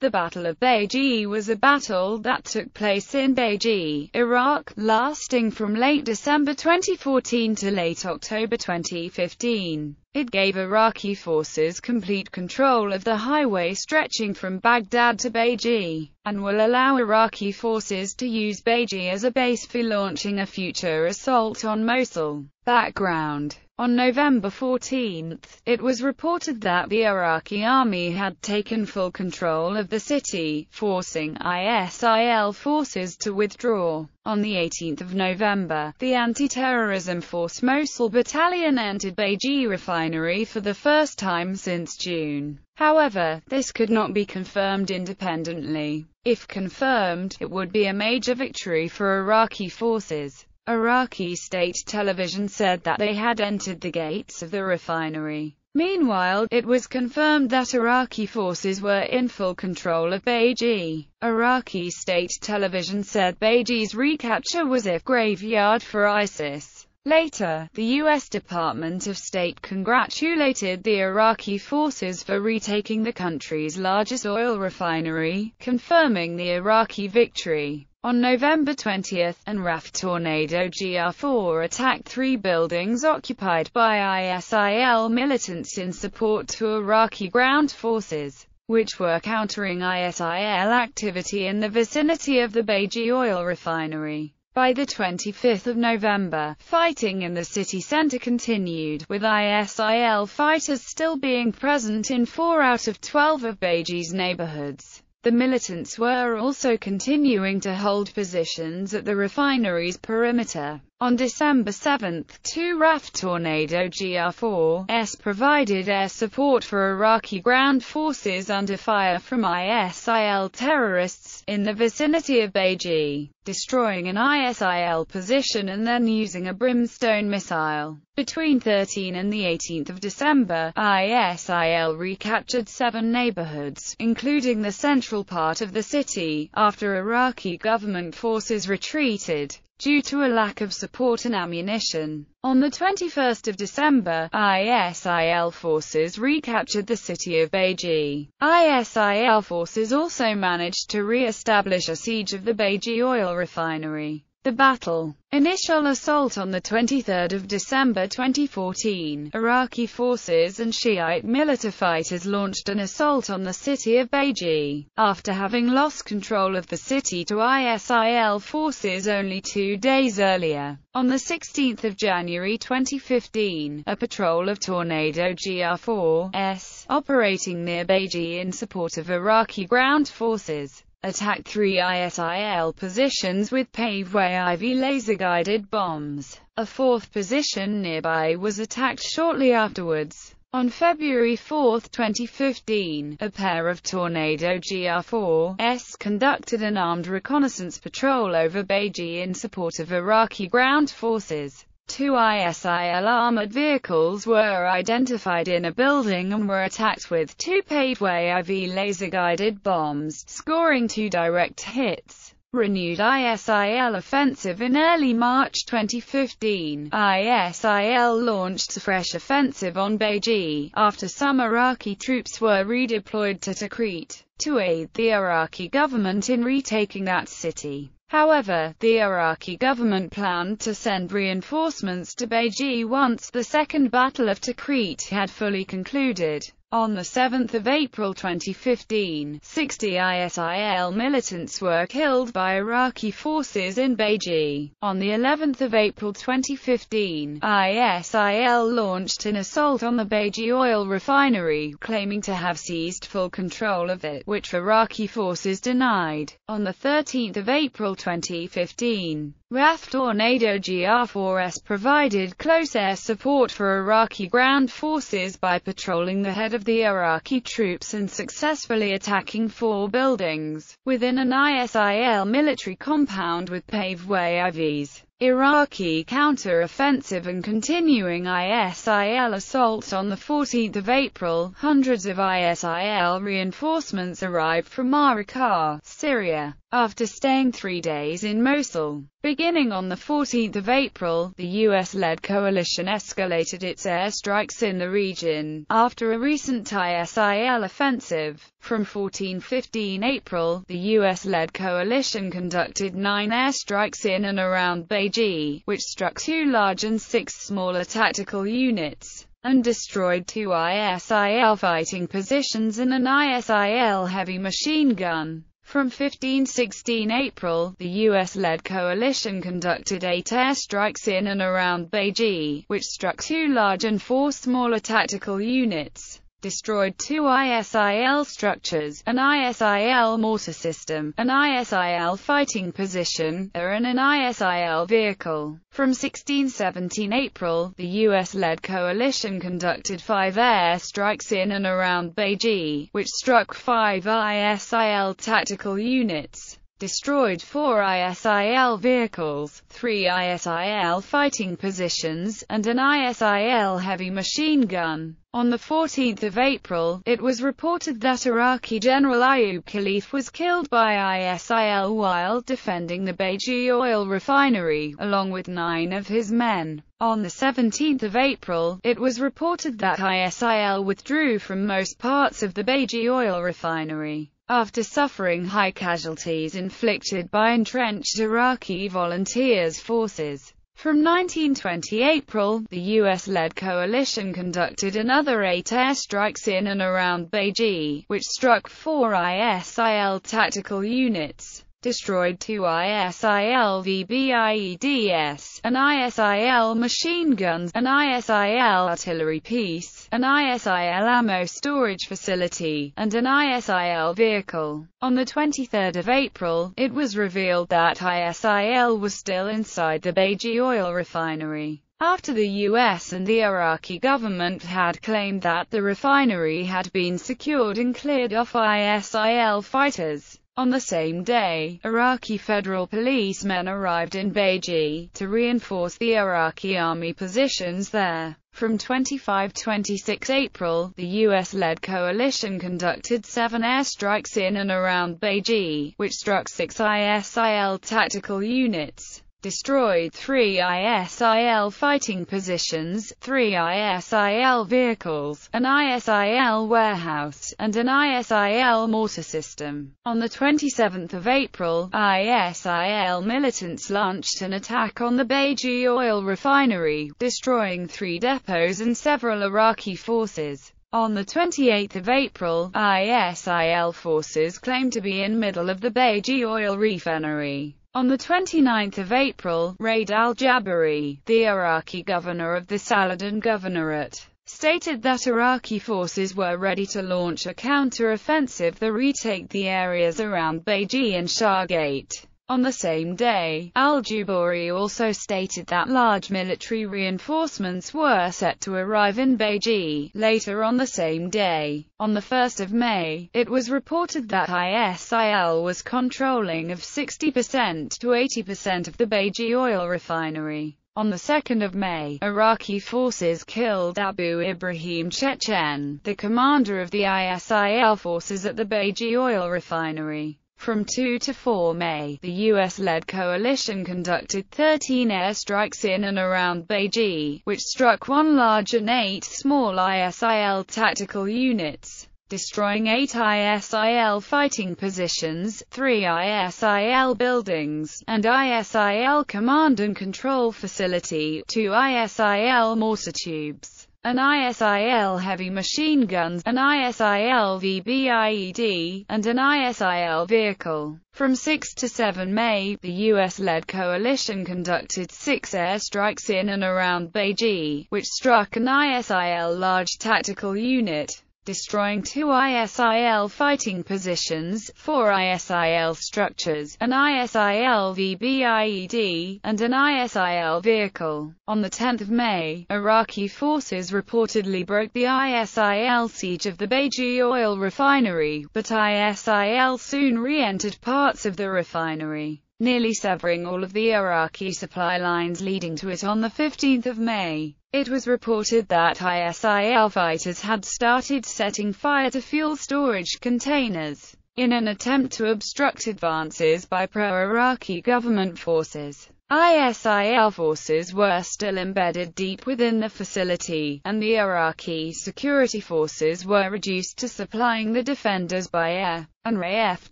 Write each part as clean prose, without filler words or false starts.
The Battle of Baiji was a battle that took place in Baiji, Iraq, lasting from late December 2014 to late October 2015. It gave Iraqi forces complete control of the highway stretching from Baghdad to Baiji, and will allow Iraqi forces to use Baiji as a base for launching a future assault on Mosul. Background: on November 14, it was reported that the Iraqi army had taken full control of the city, forcing ISIL forces to withdraw. On the 18th of November, the anti-terrorism force Mosul Battalion entered Baiji refinery for the first time since June. However, this could not be confirmed independently. If confirmed, it would be a major victory for Iraqi forces. Iraqi state television said that they had entered the gates of the refinery. Meanwhile, it was confirmed that Iraqi forces were in full control of Baiji. Iraqi state television said Baiji's recapture was a graveyard for ISIS. Later, the U.S. Department of State congratulated the Iraqi forces for retaking the country's largest oil refinery, confirming the Iraqi victory. On November 20, an RAF Tornado GR-4 attacked 3 buildings occupied by ISIL militants in support to Iraqi ground forces, which were countering ISIL activity in the vicinity of the Baiji oil refinery. By the 25th of November, fighting in the city center continued, with ISIL fighters still being present in 4 out of 12 of Baiji's neighborhoods. The militants were also continuing to hold positions at the refinery's perimeter. On December 7, 2 RAF Tornado GR-4s provided air support for Iraqi ground forces under fire from ISIL terrorists in the vicinity of Baiji, destroying an ISIL position and then using a brimstone missile. Between 13 and the 18th of December, ISIL recaptured 7 neighborhoods, including the central part of the city, after Iraqi government forces retreated due to a lack of support and ammunition. On the 21st of December, ISIL forces recaptured the city of Baiji. ISIL forces also managed to re-establish a siege of the Baiji oil refinery. The battle. Initial assault on the 23rd of December 2014. Iraqi forces and Shiite militia fighters launched an assault on the city of Baiji, after having lost control of the city to ISIL forces only 2 days earlier. On the 16th of January 2015, a patrol of Tornado GR-4s, operating near Baiji in support of Iraqi ground forces, attacked 3 ISIL positions with paveway IV laser-guided bombs. A 4th position nearby was attacked shortly afterwards. On February 4, 2015, a pair of Tornado GR-4s conducted an armed reconnaissance patrol over Baiji in support of Iraqi ground forces. 2 ISIL armored vehicles were identified in a building and were attacked with 2 paveway IV laser-guided bombs, scoring 2 direct hits. Renewed ISIL offensive. In early March 2015, ISIL launched a fresh offensive on Baiji, after some Iraqi troops were redeployed to Tikrit, to aid the Iraqi government in retaking that city. However, the Iraqi government planned to send reinforcements to Baiji once the Second Battle of Tikrit had fully concluded. On 7 April 2015, 60 ISIL militants were killed by Iraqi forces in Baiji. On the 11th of April 2015, ISIL launched an assault on the Baiji oil refinery, claiming to have seized full control of it, which Iraqi forces denied. On the 13th of April 2015, RAF Tornado GR-4s provided close air support for Iraqi ground forces by patrolling the head of the Iraqi troops and successfully attacking 4 buildings within an ISIL military compound with paveway IVs. Iraqi counter-offensive and continuing ISIL assault. On the 14th of April, hundreds of ISIL reinforcements arrived from Iraq, Syria, after staying 3 days in Mosul. Beginning on 14 April, the US-led coalition escalated its airstrikes in the region, after a recent ISIL offensive. From 14-15 April, the US-led coalition conducted 9 airstrikes in and around Baiji, which struck 2 large and 6 smaller tactical units, and destroyed 2 ISIL fighting positions and an ISIL heavy machine gun. From 15-16 April, the US-led coalition conducted 8 airstrikes in and around Baiji, which struck 2 large and 4 smaller tactical units, destroyed 2 ISIL structures, an ISIL mortar system, an ISIL fighting position, and an ISIL vehicle. From 16-17 April, the US-led coalition conducted 5 airstrikes in and around Baiji, which struck 5 ISIL tactical units, destroyed 4 ISIL vehicles, 3 ISIL fighting positions, and an ISIL heavy machine gun. On 14 April, it was reported that Iraqi General Ayub Khalif was killed by ISIL while defending the Baiji oil refinery, along with 9 of his men. On 17 April, it was reported that ISIL withdrew from most parts of the Baiji oil refinery, after suffering high casualties inflicted by entrenched Iraqi volunteers forces. From 19-20 April, the US-led coalition conducted another 8 airstrikes in and around Baiji, which struck 4 ISIL tactical units, destroyed 2 ISIL VBIEDs, an ISIL machine guns, an ISIL artillery piece, an ISIL ammo storage facility, and an ISIL vehicle. On 23 April, it was revealed that ISIL was still inside the Baiji oil refinery, after the US and the Iraqi government had claimed that the refinery had been secured and cleared of ISIL fighters. On the same day, Iraqi federal policemen arrived in Baiji to reinforce the Iraqi army positions there. From 25-26 April, the US-led coalition conducted 7 airstrikes in and around Baiji, which struck 6 ISIL tactical units, destroyed 3 ISIL fighting positions, 3 ISIL vehicles, an ISIL warehouse, and an ISIL mortar system. On 27 April, ISIL militants launched an attack on the Baiji oil refinery, destroying 3 depots and several Iraqi forces. On 28 April, ISIL forces claimed to be in middle of the Baiji oil refinery. On 29 April, Raid al-Jabari, the Iraqi governor of the Saladan Governorate, stated that Iraqi forces were ready to launch a counter-offensive to retake the areas around Baiji and Shahgate. On the same day, al-Jabari also stated that large military reinforcements were set to arrive in Baiji later on the same day. On 1 May, it was reported that ISIL was controlling of 60% to 80% of the Baiji oil refinery. On 2 May, Iraqi forces killed Abu Ibrahim Chechen, the commander of the ISIL forces at the Baiji oil refinery. From 2-4 May, the US-led coalition conducted 13 airstrikes in and around Baiji, which struck 1 large and 8 small ISIL tactical units, destroying 8 ISIL fighting positions, 3 ISIL buildings, and ISIL command and control facility, 2 ISIL mortar tubes, an ISIL heavy machine guns, an ISIL VBIED, and an ISIL vehicle. From 6-7 May, the US-led coalition conducted 6 airstrikes in and around Baiji, which struck an ISIL large tactical unit, destroying 2 ISIL fighting positions, 4 ISIL structures, an ISIL VBIED, and an ISIL vehicle. On 10 May, Iraqi forces reportedly broke the ISIL siege of the Baiji oil refinery, but ISIL soon re-entered parts of the refinery, nearly severing all of the Iraqi supply lines leading to it. On 15 May, it was reported that ISIL fighters had started setting fire to fuel storage containers, in an attempt to obstruct advances by pro-Iraqi government forces. ISIL forces were still embedded deep within the facility, and the Iraqi security forces were reduced to supplying the defenders by air. An RAF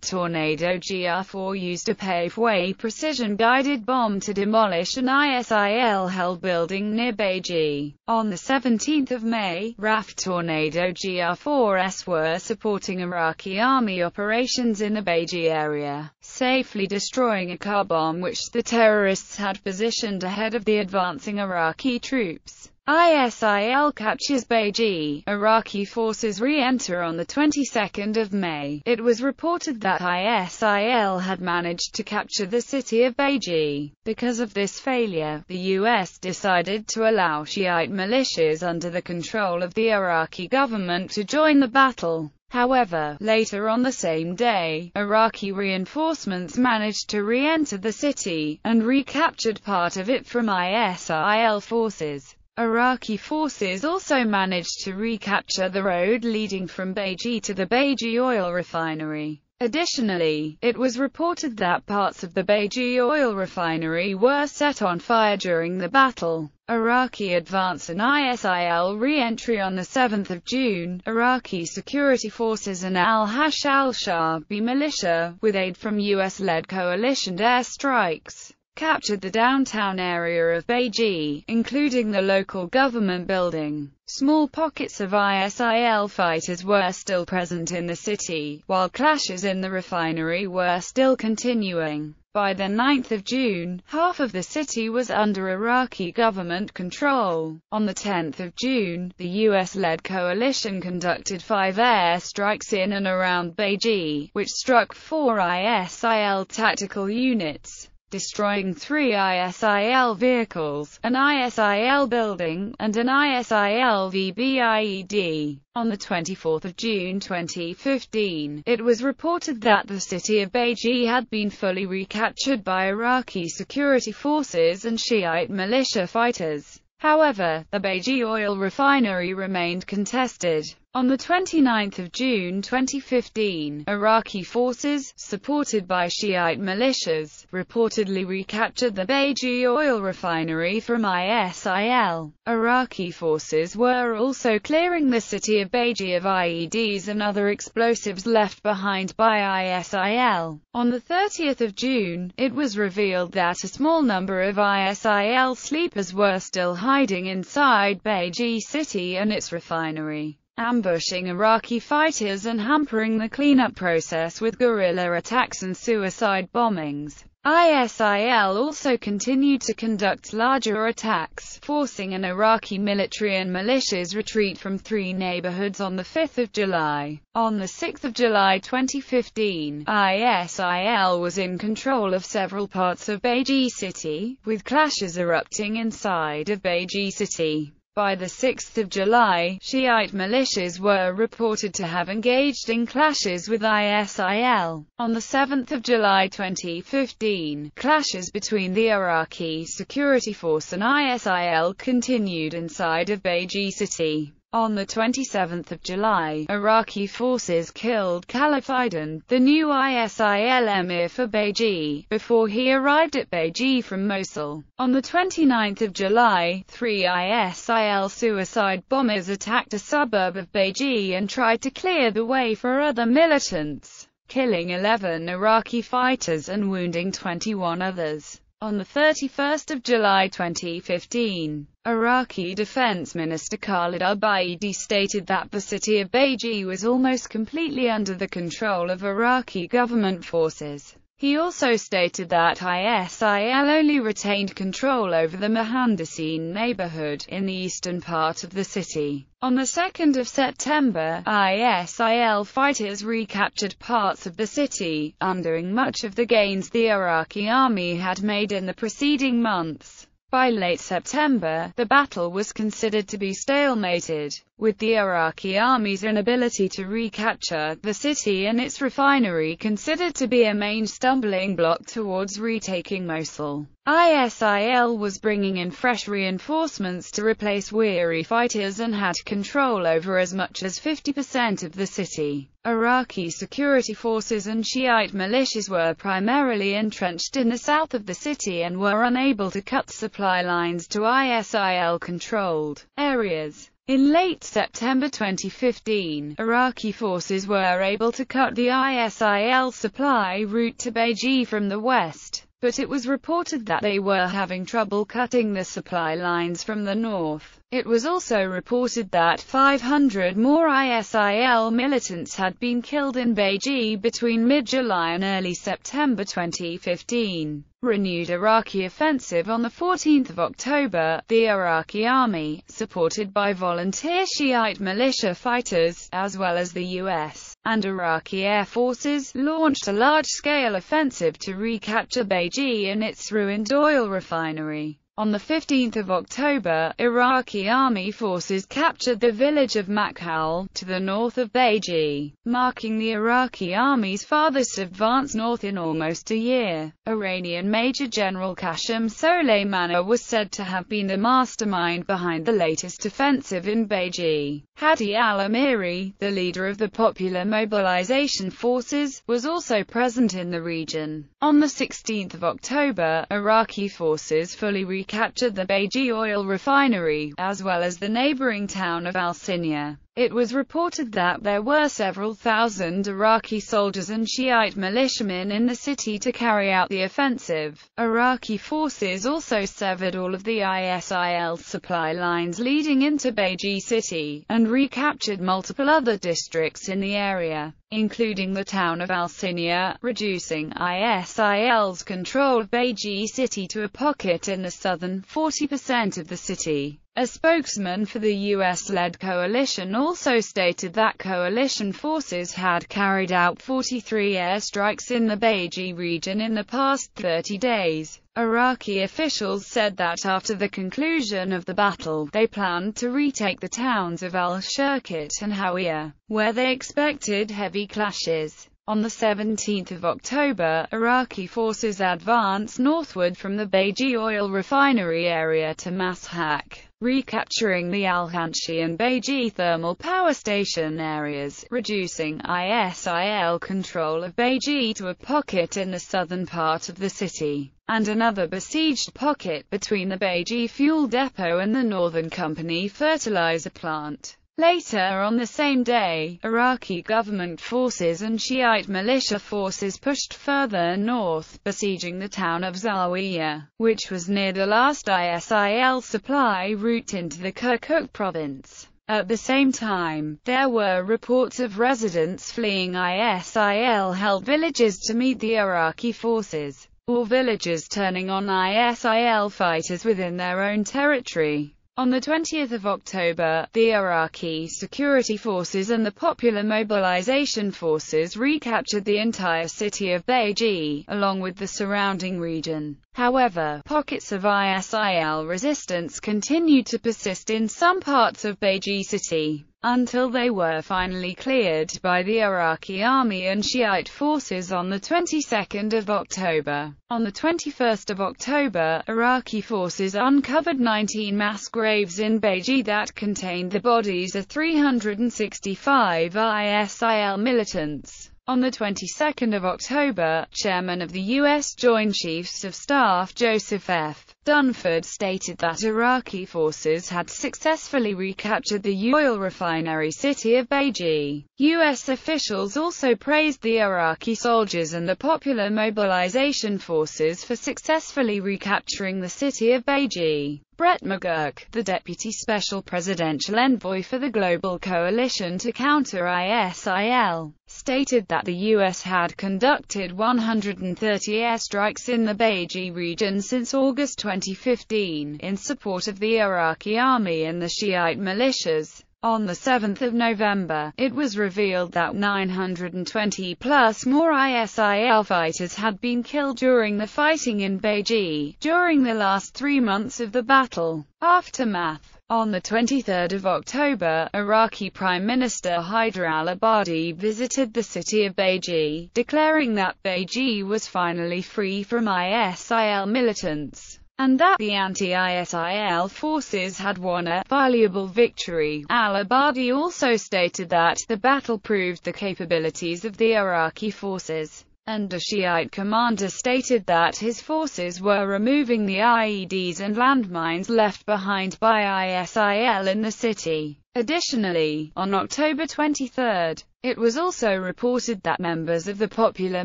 Tornado GR-4 used a paveway precision-guided bomb to demolish an ISIL-held building near Baiji. On the 17th of May, RAF Tornado GR-4s were supporting Iraqi army operations in the Baiji area, safely destroying a car bomb which the terrorists had positioned ahead of the advancing Iraqi troops. ISIL captures Baiji. Iraqi forces re-enter on the 22nd of May. It was reported that ISIL had managed to capture the city of Baiji. Because of this failure, the U.S. decided to allow Shiite militias under the control of the Iraqi government to join the battle. However, later on the same day, Iraqi reinforcements managed to re-enter the city, and recaptured part of it from ISIL forces. Iraqi forces also managed to recapture the road leading from Baiji to the Baiji oil refinery. Additionally, it was reported that parts of the Baiji oil refinery were set on fire during the battle. Iraqi advance and ISIL re-entry on the 7th of June, Iraqi security forces and al-Hash al-Shaabi militia, with aid from US-led coalition airstrikes, captured the downtown area of Baiji, including the local government building. Small pockets of ISIL fighters were still present in the city, while clashes in the refinery were still continuing. By the 9th of June, half of the city was under Iraqi government control. On the 10th of June, the US-led coalition conducted 5 airstrikes in and around Baiji, which struck 4 ISIL tactical units, destroying 3 ISIL vehicles, an ISIL building, and an ISIL VBIED. On the 24th of June 2015, it was reported that the city of Baiji had been fully recaptured by Iraqi security forces and Shiite militia fighters. However, the Baiji oil refinery remained contested. On the 29th of June 2015, Iraqi forces, supported by Shiite militias, reportedly recaptured the Baiji oil refinery from ISIL. Iraqi forces were also clearing the city of Baiji of IEDs and other explosives left behind by ISIL. On the 30th of June, it was revealed that a small number of ISIL sleepers were still hiding inside Baiji city and its refinery, ambushing Iraqi fighters and hampering the cleanup process with guerrilla attacks and suicide bombings. ISIL also continued to conduct larger attacks, forcing an Iraqi military and militias retreat from 3 neighborhoods on the 5th of July. On the 6th of July 2015, ISIL was in control of several parts of Baiji city, with clashes erupting inside of Baiji city. By the 6th of July, Shiite militias were reported to have engaged in clashes with ISIL. On the 7th of July 2015, clashes between the Iraqi security force and ISIL continued inside of Baiji city. On the 27th of July, Iraqi forces killed Khalifadan, the new ISIL emir for Baiji, before he arrived at Baiji from Mosul. On the 29th of July, 3 ISIL suicide bombers attacked a suburb of Baiji and tried to clear the way for other militants, killing 11 Iraqi fighters and wounding 21 others. On the 31st of July 2015, Iraqi Defense Minister Khalid al-Baidi stated that the city of Baiji was almost completely under the control of Iraqi government forces. He also stated that ISIL only retained control over the Mohandasin neighborhood, in the eastern part of the city. On the 2nd of September, ISIL fighters recaptured parts of the city, undoing much of the gains the Iraqi army had made in the preceding months. By late September, the battle was considered to be stalemated. with the Iraqi army's inability to recapture the city and its refinery considered to be a main stumbling block towards retaking Mosul. ISIL was bringing in fresh reinforcements to replace weary fighters and had control over as much as 50% of the city. Iraqi security forces and Shiite militias were primarily entrenched in the south of the city and were unable to cut supply lines to ISIL-controlled areas. In late September 2015, Iraqi forces were able to cut the ISIL supply route to Baiji from the west, but it was reported that they were having trouble cutting the supply lines from the north. It was also reported that 500 more ISIL militants had been killed in Baiji between mid-July and early September 2015. Renewed Iraqi offensive. On 14 October, the Iraqi army, supported by volunteer Shiite militia fighters, as well as the U.S. and Iraqi air forces, launched a large-scale offensive to recapture Baiji and its ruined oil refinery. On 15 October, Iraqi army forces captured the village of Makhal, to the north of Baiji, marking the Iraqi army's farthest advance north in almost a year. Iranian Major General Qasem Soleimani was said to have been the mastermind behind the latest offensive in Baiji. Hadi al-Amiri, the leader of the Popular Mobilization Forces, was also present in the region. On 16 October, Iraqi forces fully recaptured the Baiji oil refinery, as well as the neighboring town of Al-Sinjar. It was reported that there were several thousand Iraqi soldiers and Shiite militiamen in the city to carry out the offensive. Iraqi forces also severed all of the ISIL supply lines leading into Baiji city, and recaptured multiple other districts in the area, including the town of Al-Sinjar, reducing ISIL's control of Baiji city to a pocket in the southern 40% of the city. A spokesman for the U.S.-led coalition also stated that coalition forces had carried out 43 airstrikes in the Baiji region in the past 30 days. Iraqi officials said that after the conclusion of the battle, they planned to retake the towns of al-Shirkut and Hawiyah, where they expected heavy clashes. On 17 October, Iraqi forces advanced northward from the Baiji oil refinery area to Mashhak, recapturing the Al-Hanshi and Baiji thermal power station areas, reducing ISIL control of Baiji to a pocket in the southern part of the city, and another besieged pocket between the Baiji fuel depot and the Northern Company fertilizer plant. Later on the same day, Iraqi government forces and Shiite militia forces pushed further north, besieging the town of Zawiya, which was near the last ISIL supply route into the Kirkuk province. At the same time, there were reports of residents fleeing ISIL-held villages to meet the Iraqi forces, or villagers turning on ISIL fighters within their own territory. On 20 October, the Iraqi security forces and the Popular Mobilization Forces recaptured the entire city of Baiji, along with the surrounding region. However, pockets of ISIL resistance continued to persist in some parts of Baiji city, until they were finally cleared by the Iraqi army and Shiite forces on the 22nd of October. On the 21st of October, Iraqi forces uncovered 19 mass graves in Baiji that contained the bodies of 365 ISIL militants. On the 22nd of October, Chairman of the U.S. Joint Chiefs of Staff Joseph F. Dunford stated that Iraqi forces had successfully recaptured the oil refinery city of Baiji. U.S. officials also praised the Iraqi soldiers and the Popular Mobilization Forces for successfully recapturing the city of Baiji. Brett McGurk, the Deputy Special Presidential Envoy for the Global Coalition to Counter ISIL, stated that the U.S. had conducted 130 airstrikes in the Baiji region since August 2015, in support of the Iraqi army and the Shiite militias. On 7 November, it was revealed that 920+ more ISIL fighters had been killed during the fighting in Baiji, during the last 3 months of the battle. Aftermath. On the 23rd of October, Iraqi Prime Minister Haider al-Abadi visited the city of Baiji, declaring that Baiji was finally free from ISIL militants, and that the anti-ISIL forces had won a valuable victory. Al-Abadi also stated that the battle proved the capabilities of the Iraqi forces, and a Shiite commander stated that his forces were removing the IEDs and landmines left behind by ISIL in the city. Additionally, on October 23, it was also reported that members of the Popular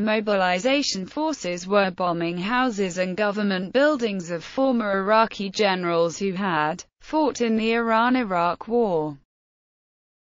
Mobilization Forces were bombing houses and government buildings of former Iraqi generals who had fought in the Iran-Iraq War.